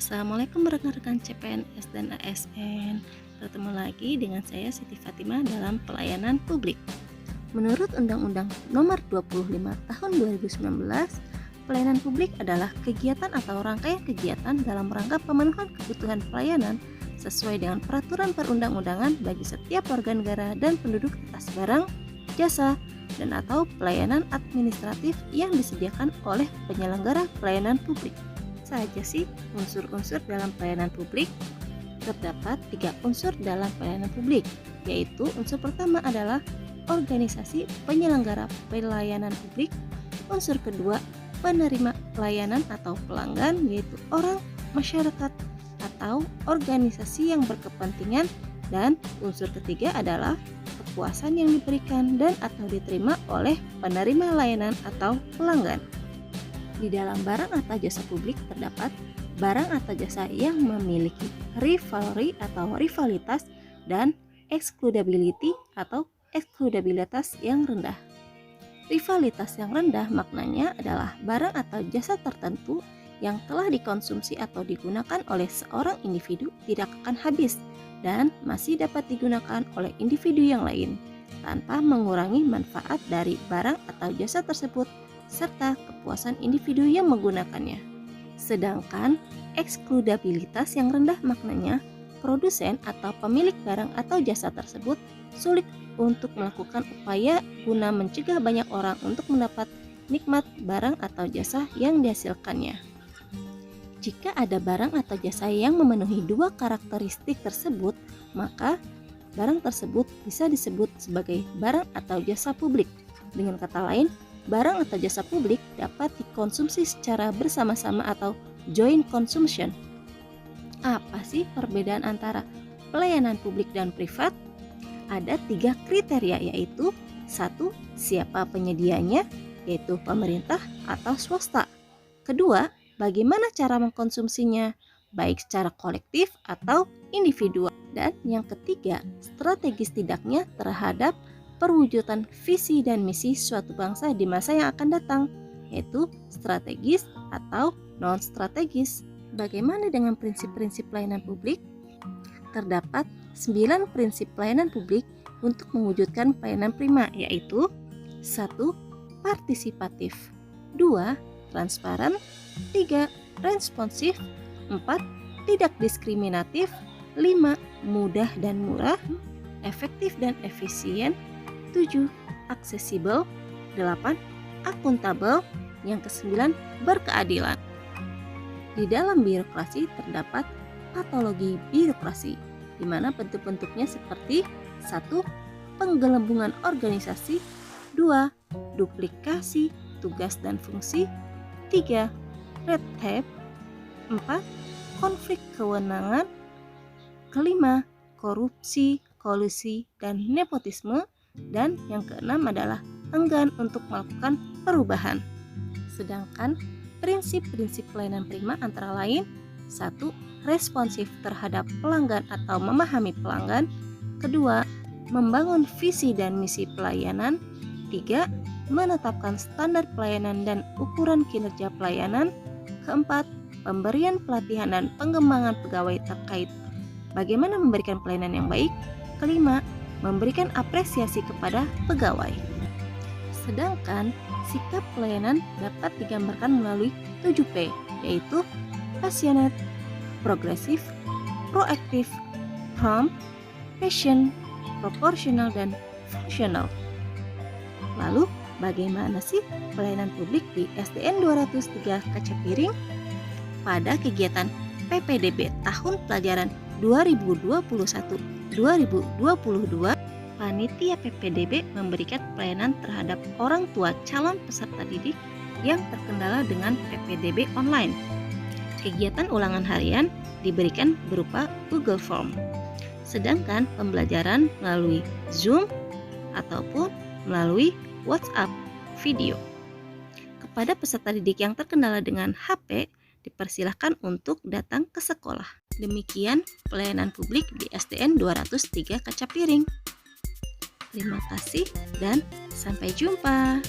Assalamualaikum rekan-rekan CPNS dan ASN. Bertemu lagi dengan saya Siti Fatimah dalam pelayanan publik. Menurut Undang-Undang Nomor 25 Tahun 2019, pelayanan publik adalah kegiatan atau rangkaian kegiatan dalam rangka pemenuhan kebutuhan pelayanan sesuai dengan peraturan perundang-undangan bagi setiap warga negara dan penduduk atas barang, jasa, dan atau pelayanan administratif yang disediakan oleh penyelenggara pelayanan publik. Saja sih unsur-unsur dalam pelayanan publik? Terdapat 3 unsur dalam pelayanan publik, yaitu unsur pertama adalah organisasi penyelenggara pelayanan publik, unsur kedua penerima pelayanan atau pelanggan, yaitu orang, masyarakat, atau organisasi yang berkepentingan, dan unsur ketiga adalah kepuasan yang diberikan dan atau diterima oleh penerima layanan atau pelanggan. Di dalam barang atau jasa publik terdapat barang atau jasa yang memiliki rivalry atau rivalitas dan excludability atau eksklusibilitas yang rendah. Rivalitas yang rendah maknanya adalah barang atau jasa tertentu yang telah dikonsumsi atau digunakan oleh seorang individu tidak akan habis dan masih dapat digunakan oleh individu yang lain tanpa mengurangi manfaat dari barang atau jasa tersebut serta kepuasan individu yang menggunakannya. Sedangkan eksklusibilitas yang rendah maknanya produsen atau pemilik barang atau jasa tersebut sulit untuk melakukan upaya guna mencegah banyak orang untuk mendapat nikmat barang atau jasa yang dihasilkannya. Jika ada barang atau jasa yang memenuhi 2 karakteristik tersebut, maka barang tersebut bisa disebut sebagai barang atau jasa publik. Dengan kata lain, barang atau jasa publik dapat dikonsumsi secara bersama-sama atau joint consumption. Apa sih perbedaan antara pelayanan publik dan privat? Ada 3 kriteria, yaitu 1. Siapa penyedianya, yaitu pemerintah atau swasta. Kedua, bagaimana cara mengkonsumsinya, baik secara kolektif atau individual. Dan yang ketiga, strategis tidaknya terhadap perwujudan visi dan misi suatu bangsa di masa yang akan datang, yaitu strategis atau non-strategis. Bagaimana dengan prinsip-prinsip pelayanan publik? Terdapat 9 prinsip pelayanan publik untuk mewujudkan pelayanan prima, yaitu 1. Partisipatif, 2. Transparan, 3. Responsif, 4. Tidak diskriminatif, 5. Mudah dan murah, efektif dan efisien, 7. Aksesibel, 8. Akuntabel, yang ke-9 berkeadilan. Di dalam birokrasi terdapat patologi birokrasi, di mana bentuk-bentuknya seperti 1. Penggelembungan organisasi, 2. Duplikasi tugas dan fungsi, 3. Red tape, 4. Konflik kewenangan, kelima korupsi, kolusi, dan nepotisme, dan yang keenam adalah enggan untuk melakukan perubahan. Sedangkan prinsip-prinsip pelayanan prima antara lain 1. Responsif terhadap pelanggan atau memahami pelanggan, kedua, membangun visi dan misi pelayanan, 3. Menetapkan standar pelayanan dan ukuran kinerja pelayanan, keempat, pemberian pelatihan dan pengembangan pegawai terkait bagaimana memberikan pelayanan yang baik, kelima, memberikan apresiasi kepada pegawai. Sedangkan sikap pelayanan dapat digambarkan melalui 7P, yaitu passionate, progresif, proaktif, prompt, passion, proporsional, dan fungsional. Lalu, bagaimana sih pelayanan publik di SDN 203 Kaca Piring? Pada kegiatan PPDB tahun pelajaran 2021-2022, panitia PPDB memberikan pelayanan terhadap orang tua calon peserta didik yang terkendala dengan PPDB online. Kegiatan ulangan harian diberikan berupa Google Form, sedangkan pembelajaran melalui Zoom ataupun melalui WhatsApp video. Kepada peserta didik yang terkendala dengan HP, dipersilahkan untuk datang ke sekolah. Demikian pelayanan publik di SDN 203 Kaca Piring. Terima kasih dan sampai jumpa.